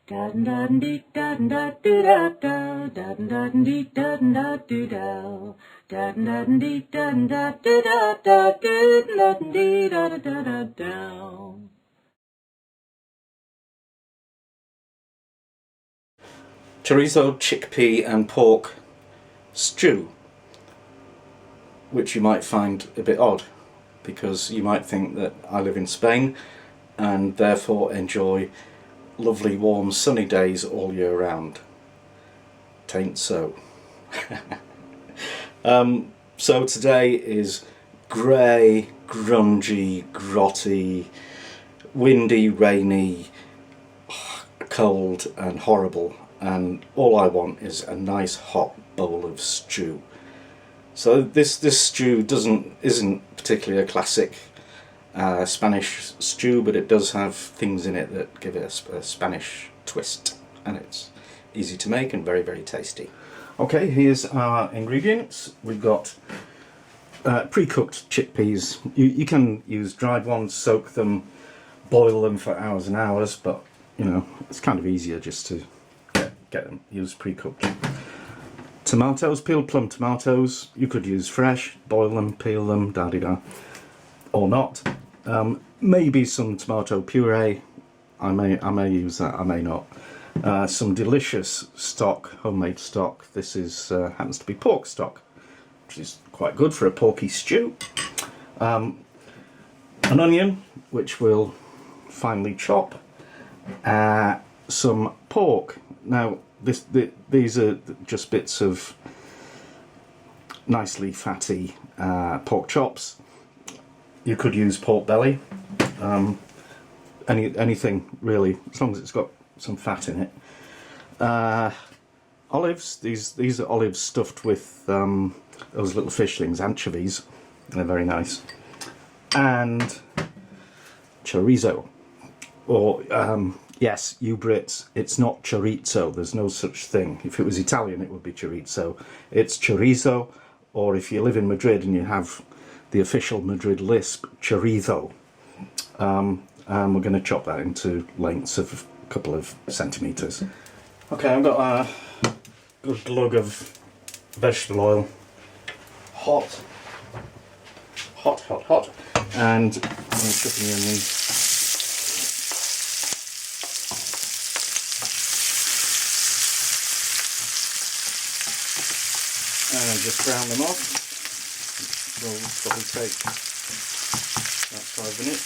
Da da dee da da do da da da da dee da da do da da da dee da da do da da da dee da da da da. Chorizo, chickpea and pork stew, which you might find a bit odd because you might think that I live in Spain and therefore enjoy lovely warm sunny days all year round. Tain't so. So today is grey, grungy, grotty, windy, rainy, cold and horrible, and all I want is a nice hot bowl of stew. So this stew isn't particularly a classic Spanish stew, but it does have things in it that give it a Spanish twist, and it's easy to make and very, very tasty. Okay, here's our ingredients. We've got pre-cooked chickpeas. You can use dried ones, soak them, boil them for hours and hours, but you know, it's kind of easier just to get them used pre-cooked. Tomatoes, peeled plum tomatoes. You could use fresh, boil them, peel them, da-di-da, or not. Maybe some tomato puree. I may use that, I may not. Some delicious stock, homemade stock. This is happens to be pork stock, which is quite good for a porky stew. An onion, which we'll finely chop. Some pork. Now these are just bits of nicely fatty pork chops. You could use pork belly, anything really, as long as it's got some fat in it. Olives. These are olives stuffed with those little fish things, anchovies. They're very nice. And chorizo, or yes, you Brits, it's not chorizo. There's no such thing. If it was Italian, it would be chorizo. It's chorizo, or if you live in Madrid and you have the official Madrid lisp, chorizo. And we're going to chop that into lengths of a couple of centimetres. Okay, I've got a good glug of vegetable oil. Hot, and I'm chopping the onions. And just brown them off. Will probably take about 5 minutes.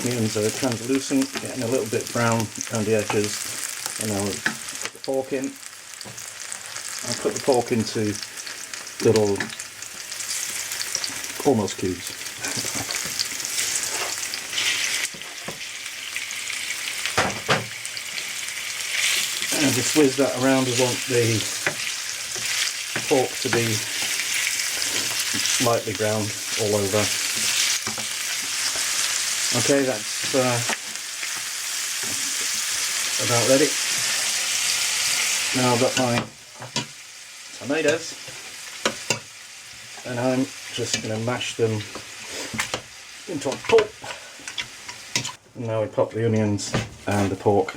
Onions are translucent, getting a little bit brown around the edges, and I'll put the pork in. I'll put the pork into little, almost cubes. And just whiz that around. I want the pork to be lightly browned all over. Okay, that's about ready. Now I've got my tomatoes, and I'm just going to mash them into a pot. And now we pop the onions and the pork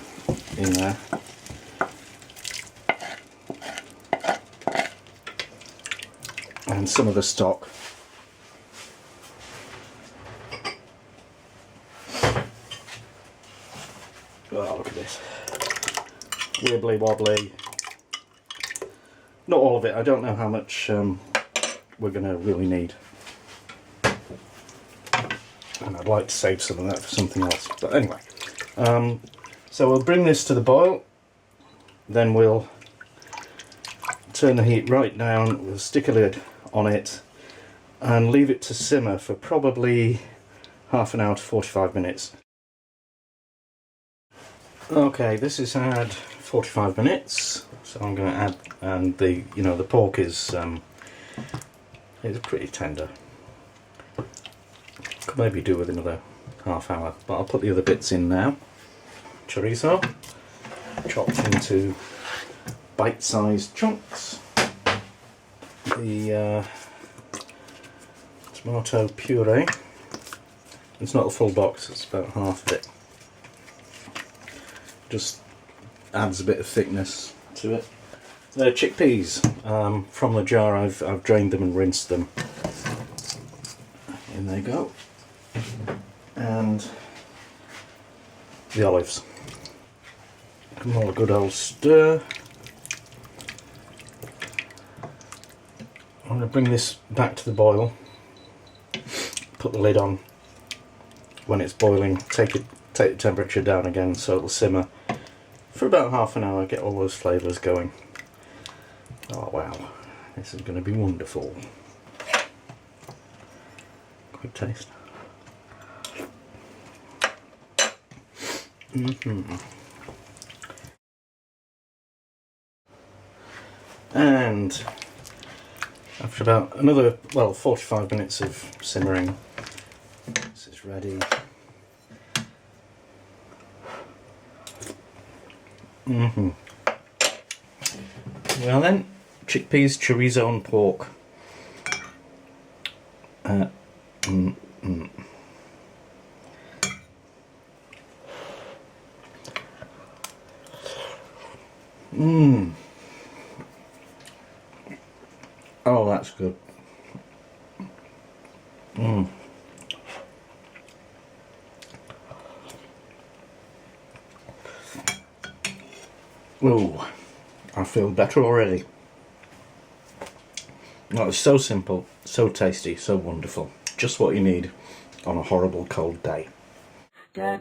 in there. And some of the stock. Oh, look at this. Wibbly wobbly. Not all of it. I don't know how much we're going to really need. And I'd like to save some of that for something else. But anyway. So we'll bring this to the boil. Then we'll turn the heat right down. We'll stick a lid on it and leave it to simmer for probably half an hour to 45 minutes. Okay, this has had 45 minutes, so I'm going to add, and the pork is pretty tender. Could maybe do with another half hour, but I'll put the other bits in now. Chorizo, chopped into bite-sized chunks. The tomato puree. It's not a full box, it's about half of it. Just adds a bit of thickness to it. The chickpeas from the jar, I've drained them and rinsed them. In they go. And the olives. Give them all a good old stir. I'm going to bring this back to the boil. Put the lid on. When it's boiling, take the temperature down again so it'll simmer for about half an hour. Get all those flavours going. Oh wow, this is going to be wonderful. Quick taste. And after about another, 45 minutes of simmering, this is ready. Well then, chickpeas, chorizo and pork. Oh, that's good. Oh, I feel better already. That was so simple, so tasty, so wonderful. Just what you need on a horrible cold day. Da